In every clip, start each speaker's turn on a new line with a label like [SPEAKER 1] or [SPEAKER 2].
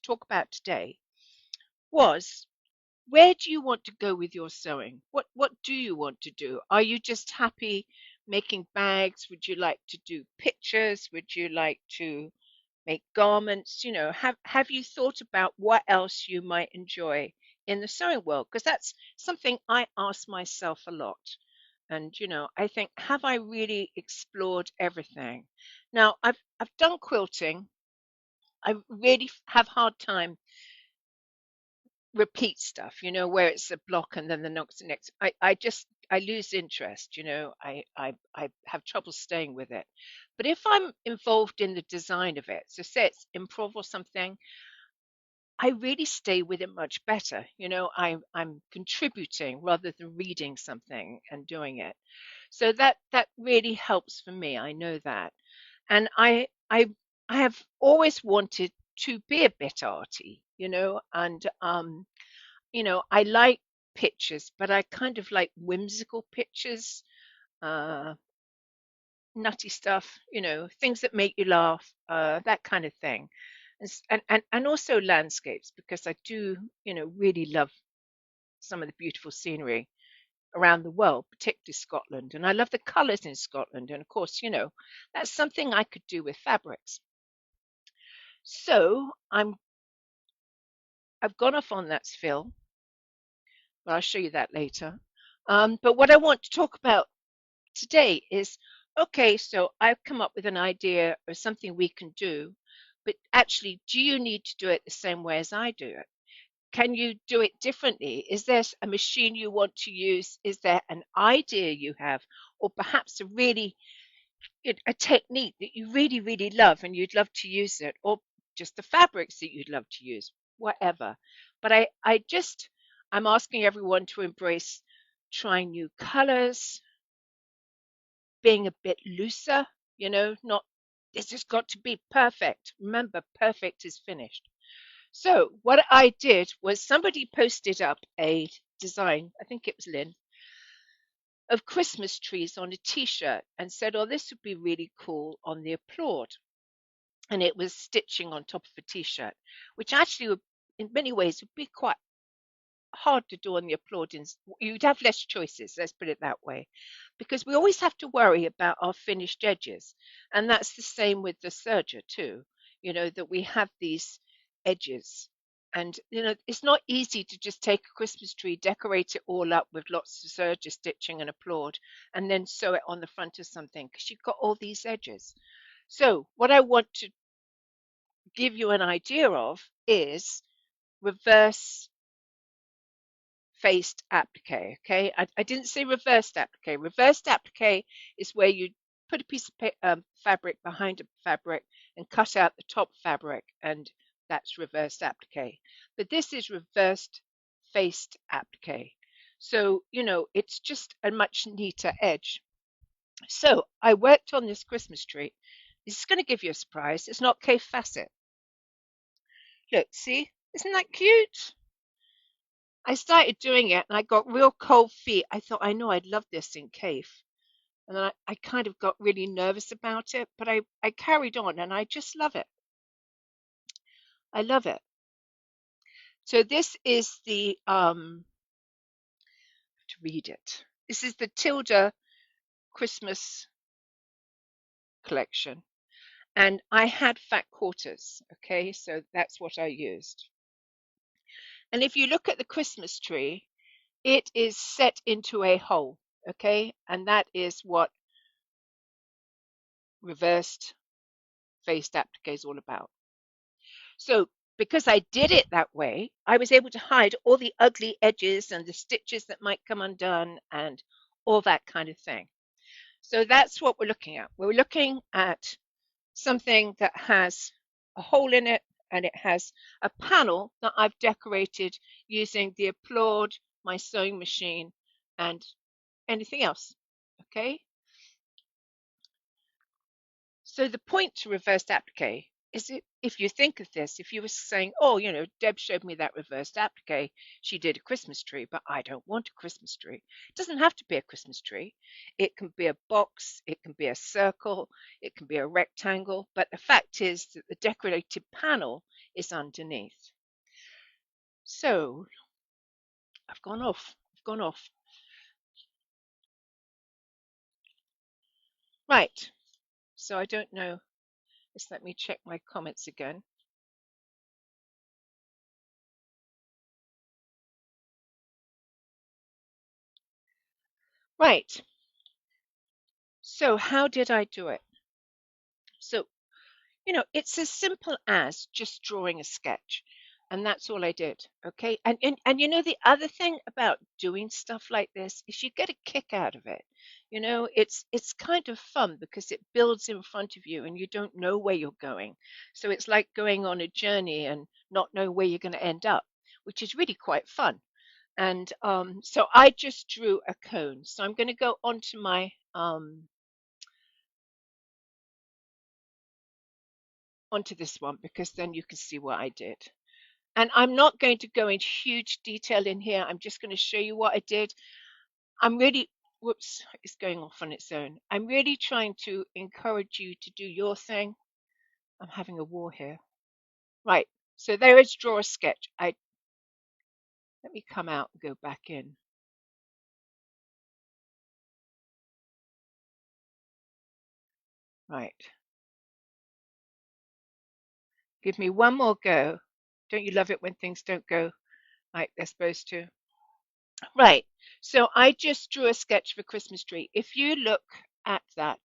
[SPEAKER 1] talk about today was, where do you want to go with your sewing? What do you want to do? Are you just happy making bags? Would you like to do pictures? Would you like to make garments? Have you thought about what else you might enjoy in the sewing world? Because that's something I ask myself a lot. And I think, have I really explored everything? Now, I've done quilting. I really have hard time repeat stuff, where it's a block and then the next. I lose interest, I have trouble staying with it. But if I'm involved in the design of it, so say it's improv or something, I really stay with it much better. I'm contributing rather than reading something and doing it. So that really helps for me. I know that. And I have always wanted to be a bit arty, and I like pictures, but I kind of like whimsical pictures, uh, nutty stuff, things that make you laugh, that kind of thing. And also landscapes, because I do, really love some of the beautiful scenery around the world, particularly Scotland. And I love the colours in Scotland. And of course, that's something I could do with fabrics. So I've gone off on that spill, but I'll show you that later. But what I want to talk about today is, okay, so I've come up with an idea or something we can do, but actually, do you need to do it the same way as I do it? Can you do it differently? Is there a machine you want to use? Is there an idea you have, or perhaps a technique that you really, really love and you'd love to use it, or just the fabrics that you'd love to use, whatever. But I'm asking everyone to embrace trying new colors, being a bit looser, not this has got to be perfect. Remember, perfect is finished. So what I did was, somebody posted up a design, I think it was Lynn, of Christmas trees on a t-shirt and said, oh, this would be really cool on the applaud. And it was stitching on top of a t-shirt, which actually would, in many ways, would be quite hard to do on the applaudins. You'd have less choices, let's put it that way, because we always have to worry about our finished edges. And that's the same with the serger too, that we have these edges. And it's not easy to just take a Christmas tree, decorate it all up with lots of serger stitching and applaud, and then sew it on the front of something, because you've got all these edges. So what I want to give you an idea of is reverse faced applique. Okay, I didn't say reversed applique. Reversed applique is where you put a piece of fabric behind a fabric and cut out the top fabric, and that's reversed applique. But this is reversed faced applique. So, it's just a much neater edge. So I worked on this Christmas tree. This is going to give you a surprise. It's not K facet. Look, see? Isn't that cute? I started doing it and I got real cold feet. I thought, I know I'd love this in cave. And then I kind of got really nervous about it, but I carried on and I just love it. I love it. So this is to read it. This is the Tilda Christmas collection. And I had fat quarters, okay? So that's what I used. And if you look at the Christmas tree, it is set into a hole, okay? And that is what reversed faced applique is all about. So because I did it that way, I was able to hide all the ugly edges and the stitches that might come undone and all that kind of thing. So that's what we're looking at. We're looking at something that has a hole in it, and it has a panel that I've decorated using the applaud, my sewing machine, and anything else. Okay. So the point to reversed applique is, if you think of this, if you were saying, oh, Deb showed me that reversed applique, she did a Christmas tree, but I don't want a Christmas tree. It doesn't have to be a Christmas tree. It can be a box, it can be a circle, it can be a rectangle, but the fact is that the decorated panel is underneath. So I've gone off. I've gone off. Right. So I don't know. Just let me check my comments again. Right. So how did I do it? So, it's as simple as just drawing a sketch. And that's all I did. Okay. And the other thing about doing stuff like this is you get a kick out of it. It's kind of fun because it builds in front of you and you don't know where you're going. So it's like going on a journey and not know where you're going to end up, which is really quite fun. And so I just drew a cone. So I'm going to go onto my onto this one because then you can see what I did. And I'm not going to go into huge detail in here. I'm just going to show you what I did. I'm really, whoops, it's going off on its own. I'm really trying to encourage you to do your thing. I'm having a war here. Right. So there is draw a sketch. Let me come out and go back in. Right. Give me one more go. Don't you love it when things don't go like they're supposed to? Right. So I just drew a sketch for Christmas tree. If you look at that,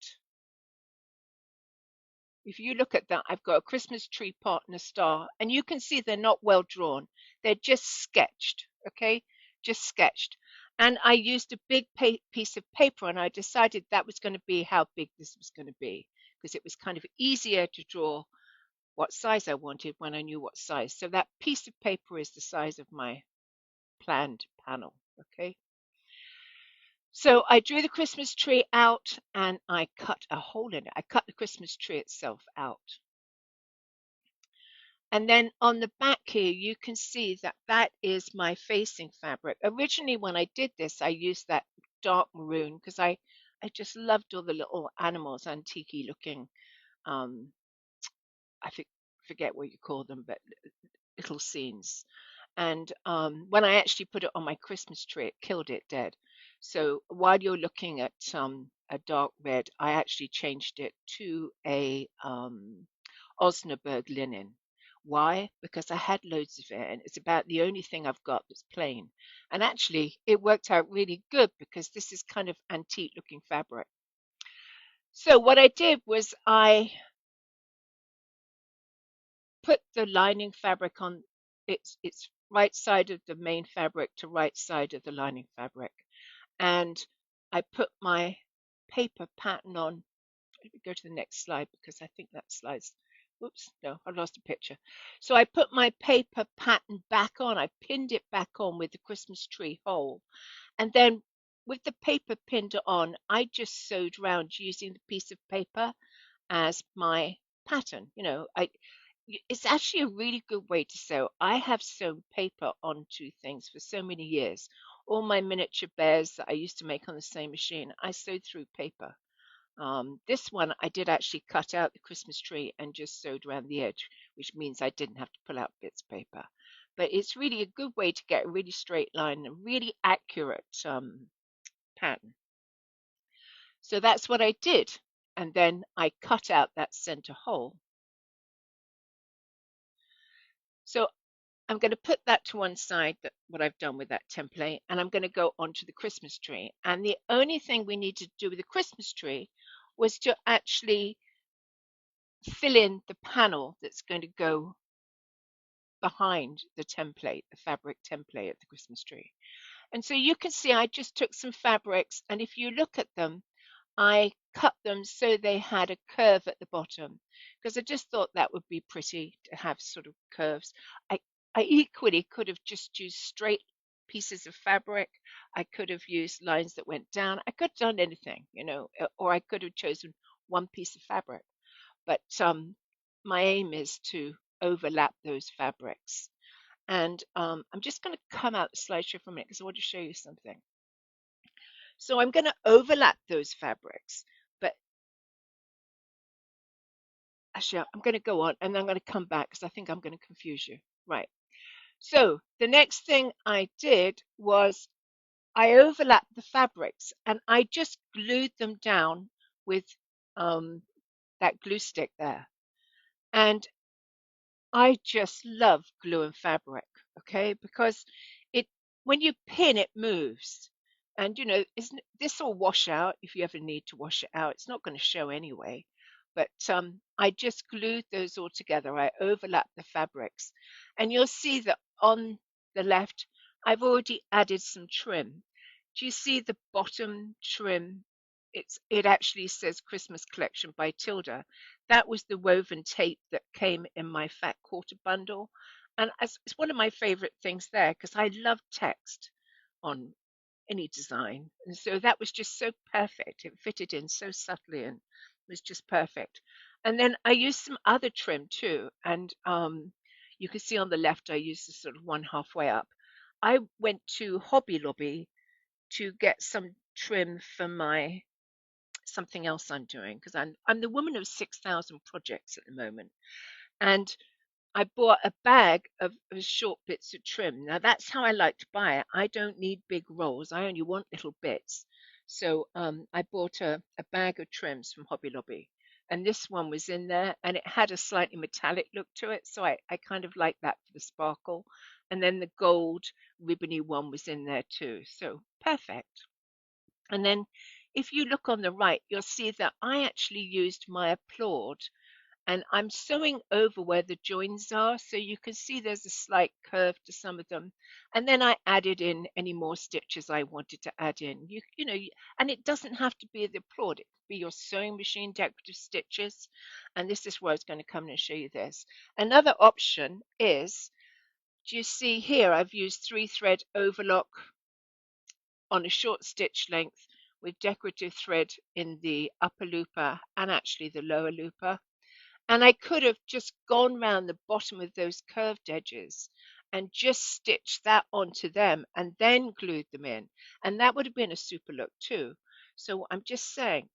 [SPEAKER 1] I've got a Christmas tree pot and a star, and you can see they're not well drawn. They're just sketched, okay? Just sketched. And I used a big piece of paper, and I decided that was going to be how big this was going to be, because it was kind of easier to draw what size I wanted when I knew what size. So that piece of paper is the size of my planned panel, okay? So I drew the Christmas tree out and I cut a hole in it. I cut the Christmas tree itself out. And then on the back here, you can see that that is my facing fabric. Originally, when I did this, I used that dark maroon because I just loved all the little animals, antique looking. Um, I forget what you call them, but little scenes. And when I actually put it on my Christmas tree, it killed it dead. So while you're looking at a dark red, I actually changed it to a Osnaburg linen. Why? Because I had loads of it, and it's about the only thing I've got that's plain. And actually, it worked out really good because this is kind of antique looking fabric. So what I did was I put the lining fabric on its right side of the main fabric to right side of the lining fabric. And I put my paper pattern on. Let me go to the next slide because I think that slide's, whoops, no, I lost a picture. So I put my paper pattern back on. I pinned it back on with the Christmas tree hole. And then with the paper pinned on, I just sewed round using the piece of paper as my pattern. It's actually a really good way to sew. I have sewn paper onto things for so many years. All my miniature bears that I used to make on the same machine, I sewed through paper. This one, I did actually cut out the Christmas tree and just sewed around the edge, which means I didn't have to pull out bits of paper. But it's really a good way to get a really straight line and really accurate pattern. So that's what I did. And then I cut out that center hole. So I'm going to put that to one side, that what I've done with that template, and I'm going to go onto the Christmas tree. And the only thing we need to do with the Christmas tree was to actually fill in the panel that's going to go behind the template, the fabric template of the Christmas tree. And so you can see I just took some fabrics, and if you look at them, I cut them so they had a curve at the bottom because I just thought that would be pretty to have sort of curves. I, I equally could have just used straight pieces of fabric. I could have used lines that went down. I could have done anything, or I could have chosen one piece of fabric. But my aim is to overlap those fabrics. And I'm just going to come out the slideshow for a minute because I want to show you something. So I'm going to overlap those fabrics, but actually, I'm going to go on and I'm going to come back because I think I'm going to confuse you. Right. So the next thing I did was I overlapped the fabrics and I just glued them down with um, that glue stick there. And I just love glue and fabric, okay? Because it when you pin it moves. And isn't this will wash out if you ever need to wash it out. It's not going to show anyway. But I just glued those all together. I overlapped the fabrics. And you'll see that on the left, I've already added some trim. Do you see the bottom trim? It actually says Christmas collection by Tilda. That was the woven tape that came in my fat quarter bundle. And it's one of my favorite things there because I love text on any design. And so that was just so perfect. It fitted in so subtly and was just perfect. And then I used some other trim too. And you can see on the left, I used the sort of one halfway up. I went to Hobby Lobby to get some trim for my something else I'm doing because I'm the woman of 6,000 projects at the moment, and I bought a bag of short bits of trim. Now that's how I like to buy it. I don't need big rolls. I only want little bits. So I bought a bag of trims from Hobby Lobby, and this one was in there, and it had a slightly metallic look to it. So I kind of like that for the sparkle, and then the gold ribbony one was in there too. So perfect. And then if you look on the right, you'll see that I actually used my applaud and I'm sewing over where the joins are. So you can see there's a slight curve to some of them. And then I added in any more stitches I wanted to add in. And it doesn't have to be the applaud. It could be your sewing machine decorative stitches. And this is where I was going to come and show you this. Another option is, do you see here, I've used 3-thread overlock on a short stitch length with decorative thread in the upper looper and actually the lower looper. And I could have just gone round the bottom of those curved edges and just stitched that onto them and then glued them in. And that would have been a super look too. So I'm just saying,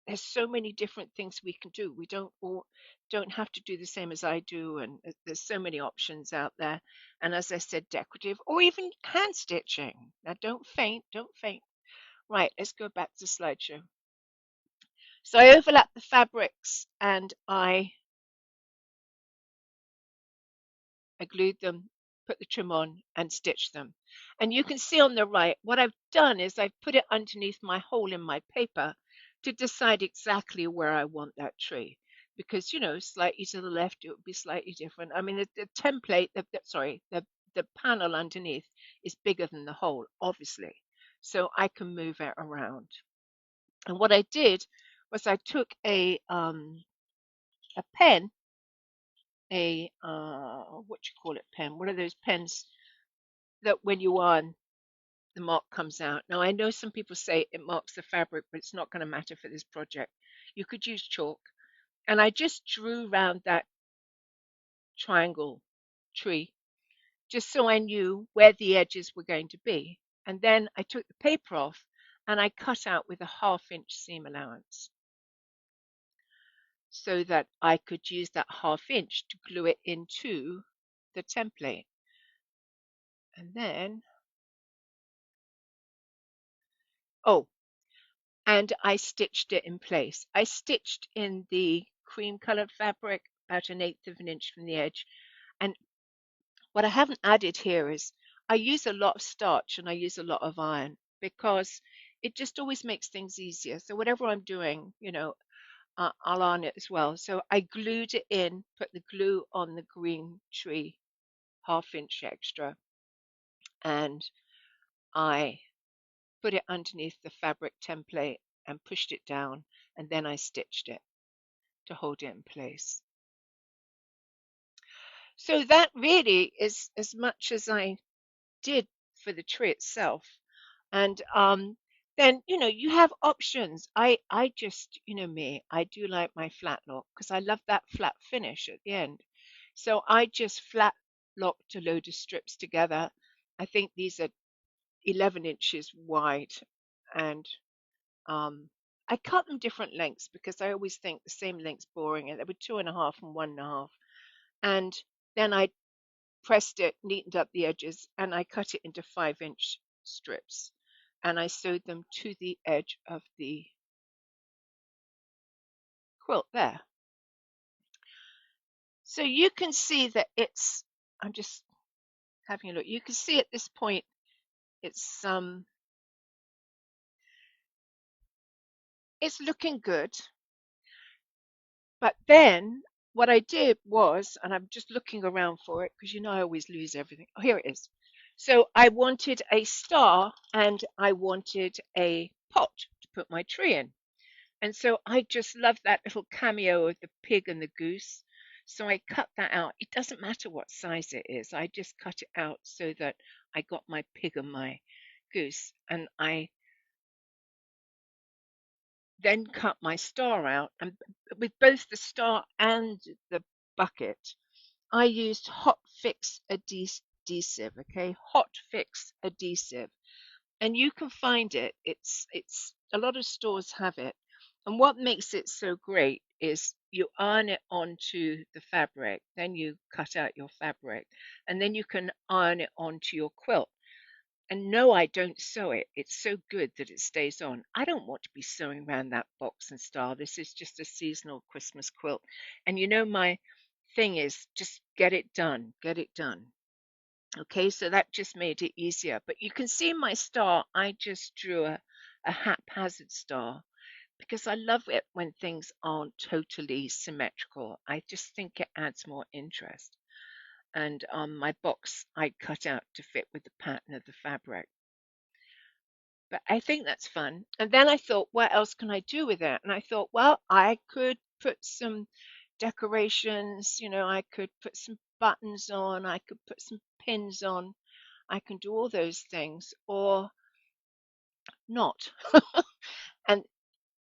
[SPEAKER 1] there's so many different things we can do. We don't have to do the same as I do, and there's so many options out there. And as I said, decorative or even hand stitching. Now don't faint, don't faint. Right, let's go back to the slideshow. So I overlap the fabrics and I glued them, put the trim on and stitched them. And you can see on the right, what I've done is I've put it underneath my hole in my paper to decide exactly where I want that tree. Because, slightly to the left, it would be slightly different. I mean, the template, the panel underneath is bigger than the hole, obviously. So I can move it around. And what I did was I took a pen, what you call it pen? What are those pens that when you on the mark comes out? Now I know some people say it marks the fabric, but it's not going to matter for this project. You could use chalk, and I just drew round that triangle tree just so I knew where the edges were going to be. And then I took the paper off and I cut out with a 1/2 inch seam allowance so that I could use that 1/2 inch to glue it into the template. And then, oh, and I stitched it in place. I stitched in the cream colored fabric about 1/8 of an inch from the edge. And what I haven't added here is I use a lot of starch and I use a lot of iron because it just always makes things easier. So whatever I'm doing, I'll iron it as well. So I glued it in, put the glue on the green tree, 1/2 inch extra, and I put it underneath the fabric template and pushed it down, and then I stitched it to hold it in place. So that really is as much as I did for the tree itself. And then you have options. I just me, I do like my flat lock because I love that flat finish at the end. So I just flat locked a load of strips together. I think these are 11 inches wide and I cut them different lengths because I always think the same length's boring, and there were 2.5 and 1.5. And then I pressed it, neatened up the edges, and I cut it into 5-inch strips. And I sewed them to the edge of the quilt there. So you can see that I'm just having a look. You can see at this point it's it's looking good. But then what I did was, and I'm just looking around for it because I always lose everything. Oh, here it is. So I wanted a star and I wanted a pot to put my tree in. And so I just love that little cameo of the pig and the goose. So I cut that out. It doesn't matter what size it is. I just cut it out so that I got my pig and my goose. And I then cut my star out. And with both the star and the bucket, I used hot fix adhesive, okay? Hot fix adhesive. And you can find it. It's a lot of stores have it. And what makes it so great is you iron it onto the fabric, then you cut out your fabric, and then you can iron it onto your quilt. And no, I don't sew it. It's so good that it stays on. I don't want to be sewing around that box and style. This is just a seasonal Christmas quilt. And my thing is just get it done, get it done. Okay, so that just made it easier. But you can see my star, I just drew a haphazard star because I love it when things aren't totally symmetrical. I just think it adds more interest. And my box I cut out to fit with the pattern of the fabric. But I think that's fun. And then I thought, what else can I do with it? And I thought, well, I could put some decorations, I could put some buttons on, I could put some pins on, I can do all those things or not. And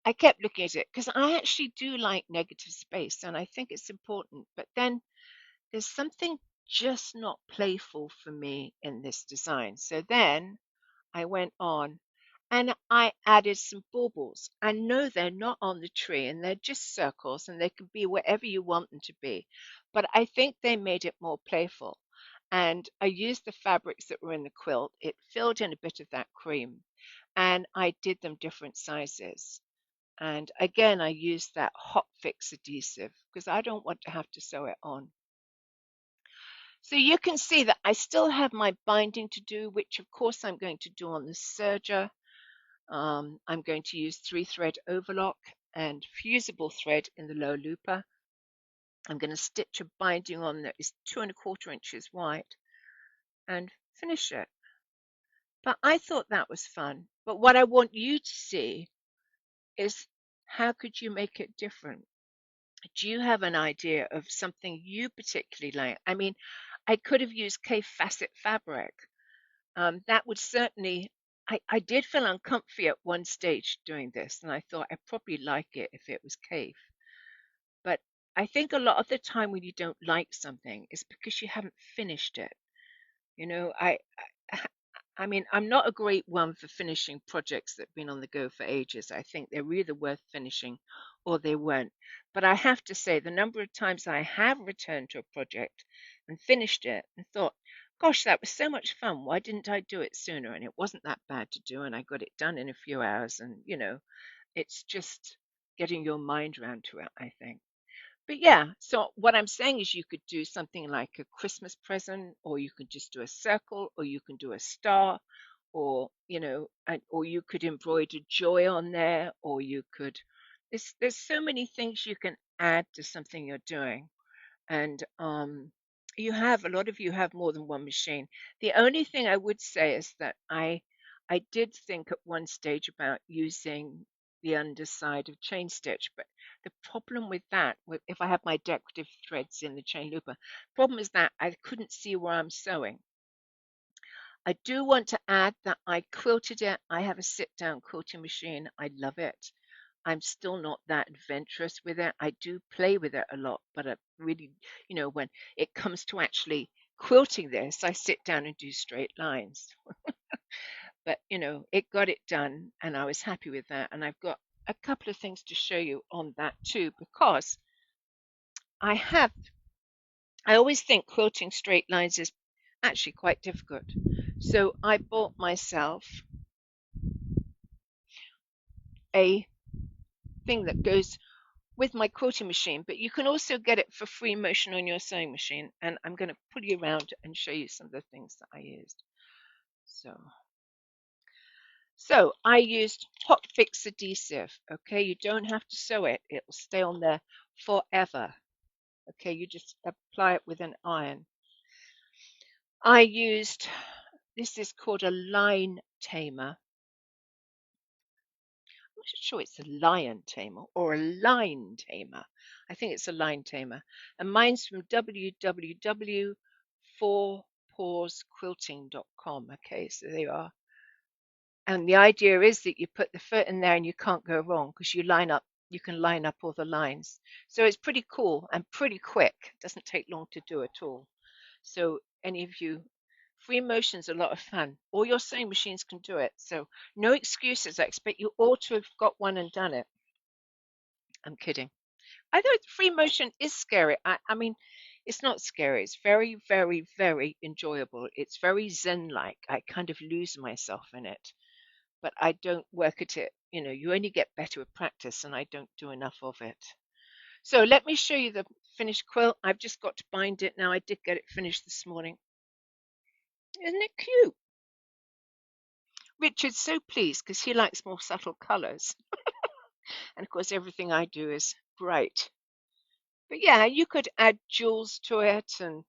[SPEAKER 1] I kept looking at it because I actually do like negative space and I think it's important. But then there's something just not playful for me in this design. So then I went on and I added some baubles. I know they're not on the tree and they're just circles and they can be wherever you want them to be. But I think they made it more playful. And I used the fabrics that were in the quilt. It filled in a bit of that cream and I did them different sizes. And again, I used that hot fix adhesive because I don't want to have to sew it on. So you can see that I still have my binding to do, which of course I'm going to do on the serger. I'm going to use 3-thread overlock and fusible thread in the low looper. I'm going to stitch a binding on that is 2¼ inches wide and finish it. But I thought that was fun. But what I want you to see is how could you make it different? Do you have an idea of something you particularly like? I mean, I could have used K facet fabric. That would certainly, I did feel uncomfy at one stage doing this, and I thought I'd probably like it if it was cave. But I think a lot of the time when you don't like something, it's because you haven't finished it. You know, I I mean, I'm not a great one for finishing projects that have been on the go for ages. I think they're either worth finishing or they weren't. But I have to say, the number of times I have returned to a project and finished it and thought, gosh, that was so much fun. Why didn't I do it sooner? And it wasn't that bad to do, and I got it done in a few hours. And, it's just getting your mind around to it, I think. But yeah, so what I'm saying is you could do something like a Christmas present, or you could just do a circle, or you can do a star, or or you could embroider joy on there, or you could. There's so many things you can add to something you're doing, and a lot of you have more than one machine. The only thing I would say is that I did think at one stage about using the underside of chain stitch, but the problem with that, if I have my decorative threads in the chain looper, problem is that I couldn't see where I'm sewing. I do want to add that I quilted it. I have a sit down quilting machine. I love it. I'm still not that adventurous with it. I do play with it a lot, but I really, when it comes to actually quilting this, I sit down and do straight lines. But, it got it done and I was happy with that. And I've got a couple of things to show you on that too, because I have, I always think quilting straight lines is actually quite difficult. So I bought myself a thing that goes with my quilting machine, but you can also get it for free motion on your sewing machine. And I'm going to pull you around and show you some of the things that I used. So I used Hot Fix Adhesive. Okay, you don't have to sew it; it will stay on there forever. Okay, you just apply it with an iron. I used, this is called a line tamer. I'm not sure it's a lion tamer or a line tamer. I think it's a line tamer. And mine's from www.4pawsquilting.com. Okay, so there you are. And the idea is that you put the foot in there and you can't go wrong because you can line up all the lines. So it's pretty cool and pretty quick. It doesn't take long to do at all. So any of you, free motion's a lot of fun. All your sewing machines can do it. So no excuses. I expect you all to have got one and done it. I'm kidding. I thought free motion is scary. I mean, it's not scary. It's very, very, very enjoyable. It's very zen-like. I kind of lose myself in it, but I don't work at it. You know, you only get better with practice, and I don't do enough of it. So let me show you the finished quilt. I've just got to bind it now. I did get it finished this morning. Isn't it cute? Richard's so pleased because he likes more subtle colours. And of course, everything I do is bright. But yeah, you could add jewels to it. And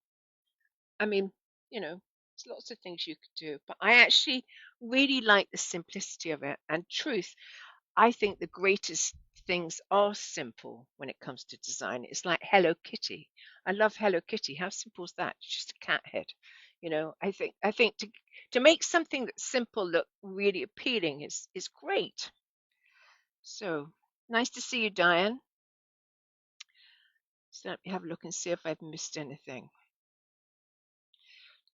[SPEAKER 1] I mean, you know, there's lots of things you could do. But I actually really like the simplicity of it. And truth, I think the greatest things are simple when it comes to design. It's like Hello Kitty. I love Hello Kitty. How simple is that? It's just a cat head. You know, I think to make something that's simple look really appealing is great. So nice to see you, Diane. So let me have a look and see if I've missed anything.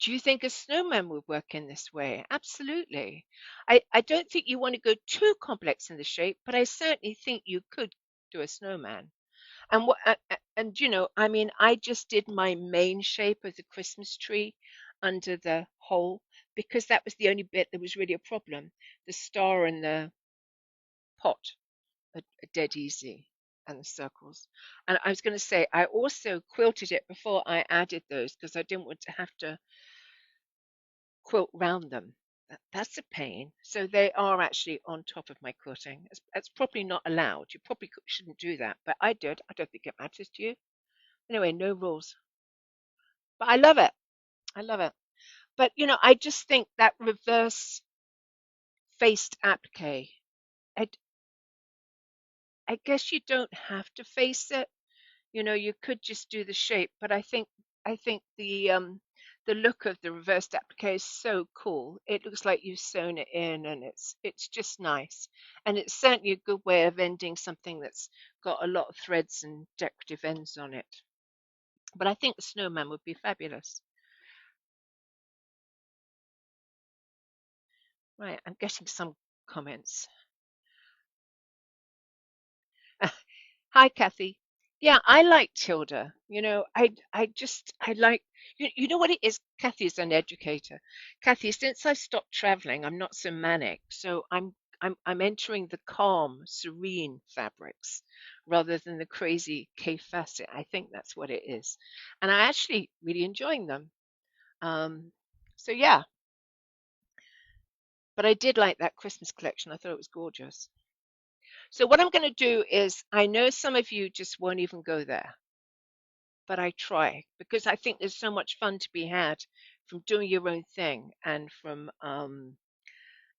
[SPEAKER 1] Do you think a snowman would work in this way? Absolutely. I don't think you want to go too complex in the shape, but I certainly think you could do a snowman. And and you know, I mean, I just did my main shape of the Christmas tree under the hole because that was the only bit that was really a problem. The star and the pot are dead easy, and the circles. And I was going to say, I also quilted it before I added those because I didn't want to have to quilt round them. That's a pain. So they are actually on top of my quilting. It's probably not allowed. You probably shouldn't do that, but I did. I don't think it matters to you. Anyway, no rules. But I love it. I love it. But you know, I just think that reverse faced applique. I, I guess you don't have to face it. You know, you could just do the shape, but I think the look of the reversed applique is so cool. It looks like you've sewn it in, and it's just nice. And it's certainly a good way of ending something that's got a lot of threads and decorative ends on it. But I think the snowman would be fabulous. Right, I'm getting some comments. Hi, Kathy. Yeah, I like Tilda. You know, I like you know what it is. Kathy's an educator. Kathy, since I stopped traveling, I'm not so manic. So I'm entering the calm, serene fabrics rather than the crazy K facet. I think that's what it is, and I actually really enjoying them. Um, so yeah, but I did like that Christmas collection. I thought it was gorgeous. So what I'm going to do is, I know some of you just won't even go there, but I try because I think there's so much fun to be had from doing your own thing and from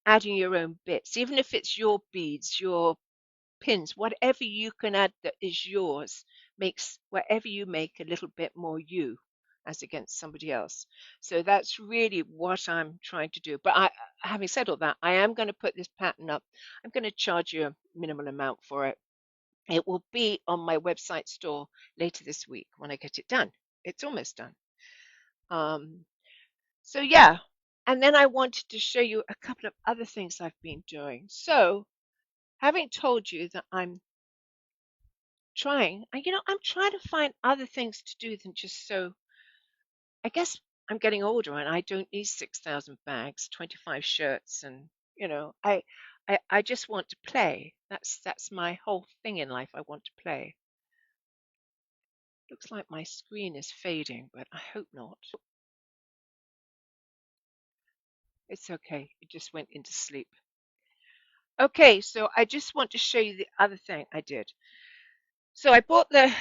[SPEAKER 1] adding your own bits, even if it's your beads, your pins, whatever you can add that is yours makes whatever you make a little bit more you as against somebody else. So that's really what I'm trying to do. But having said all that, I am going to put this pattern up. I'm going to charge you a minimal amount for it. It will be on my website store later this week when I get it done. It's almost done. Um, so yeah, and then I wanted to show you a couple of other things I've been doing. So having told you that I'm trying to find other things to do than just sew. I guess I'm getting older and I don't need 6,000 bags, 25 shirts, and I just want to play. That's my whole thing in life. I want to play. Looks like my screen is fading, but I hope not. It's okay. It just went into sleep. Okay, so I just want to show you the other thing I did. So I bought the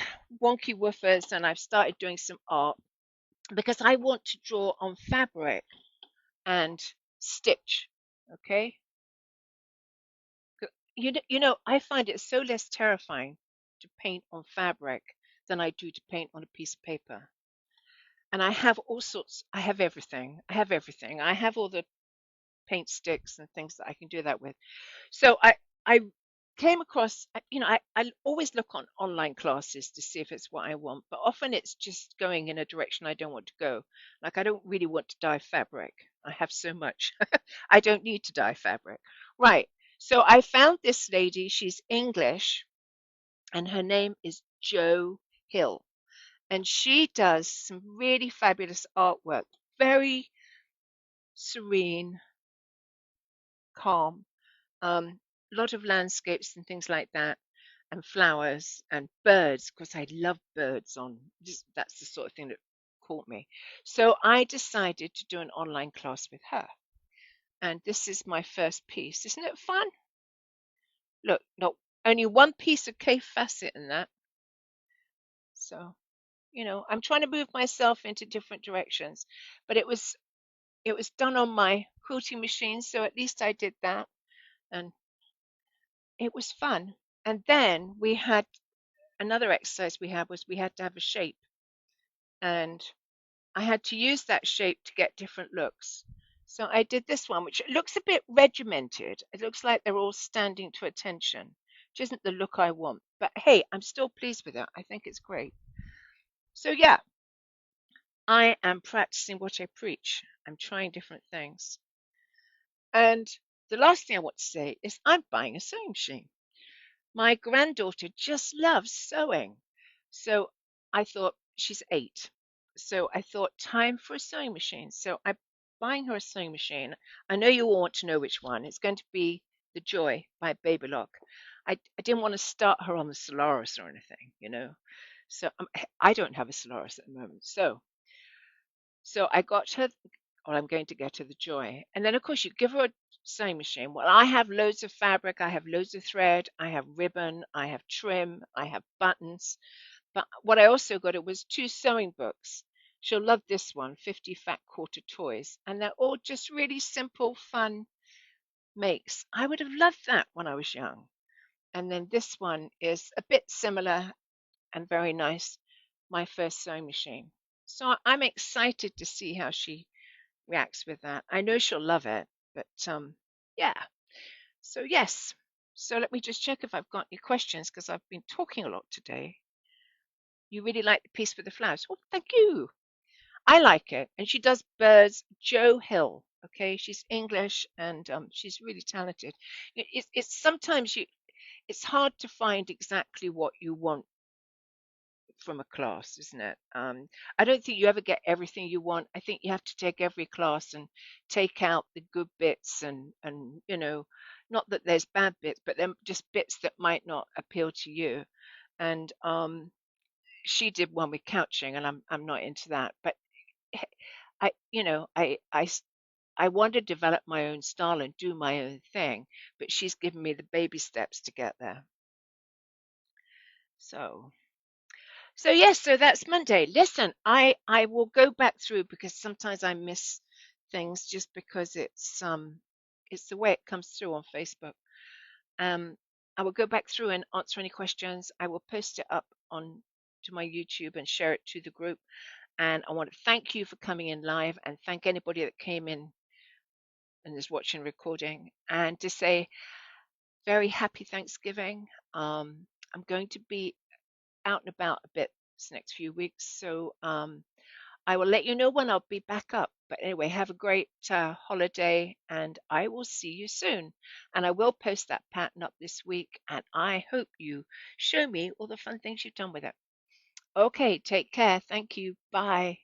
[SPEAKER 1] wonky woofers and I've started doing some art because I want to draw on fabric and stitch. Okay, I find it so less terrifying to paint on fabric than I do to paint on a piece of paper. And I have all sorts. I have everything. I have everything. I have all the paint sticks and things that I can do that with. So I came across, I always look on online classes to see if it's what I want, but often it's just going in a direction I don't want to go. Like I don't really want to dye fabric. I have so much. I don't need to dye fabric. Right. So I found this lady, she's English, and her name is Jo Hill. And she does some really fabulous artwork, very serene, calm, a lot of landscapes and things like that, and flowers and birds, because I love birds on just that's the sort of thing that caught me. So I decided to do an online class with her. And this is my first piece. Isn't it fun? Look, not only one piece of K facet in that. So, I'm trying to move myself into different directions. But it was done on my quilting machine, so at least I did that. And it was fun. And then we had another exercise we had to have a shape, and I had to use that shape to get different looks. So I did this one, which looks a bit regimented. It looks like they're all standing to attention, which isn't the look I want. But hey, I'm still pleased with it. I think it's great. So yeah, I am practicing what I preach. I'm trying different things. And the last thing I want to say is I'm buying a sewing machine. My granddaughter just loves sewing. So I thought she's 8. So I thought time for a sewing machine. So I'm buying her a sewing machine. I know you all want to know which one. It's going to be the Joy by Babylock. I didn't want to start her on the Solaris or anything. So I don't have a Solaris at the moment. So I got her, or I'm going to get her the Joy. And then, of course, you give her a sewing machine. Well, I have loads of fabric, I have loads of thread, I have ribbon, I have trim, I have buttons. But what I also got it was 2 sewing books. She'll love this one, 50 Fat Quarter Toys. And they're all just really simple, fun makes. I would have loved that when I was young. And then this one is a bit similar and very nice, my first sewing machine. So I'm excited to see how she reacts with that. I know she'll love it, but yeah. So yes. So let me just check if I've got any questions because I've been talking a lot today. You really like the piece with the flowers? Oh, thank you. I like it, and she does birds. Jo Hill. Okay, she's English and she's really talented. It's sometimes it's hard to find exactly what you want from a class, isn't it? I don't think you ever get everything you want. I think you have to take every class and take out the good bits and not that there's bad bits, but then just bits that might not appeal to you. And she did one with couching, and I'm not into that. But I want to develop my own style and do my own thing, but she's given me the baby steps to get there. So yes, so that's Monday. Listen, I will go back through because sometimes I miss things just because it's the way it comes through on Facebook. Um, I will go back through and answer any questions. I will post it up on to my YouTube and share it to the group. And I want to thank you for coming in live and thank anybody that came in and is watching recording and to say very happy Thanksgiving. I'm going to be out and about a bit this next few weeks, so I will let you know when I'll be back up. But anyway, have a great holiday, and I will see you soon. And I will post that pattern up this week, and I hope you show me all the fun things you've done with it. Okay, take care. Thank you. Bye.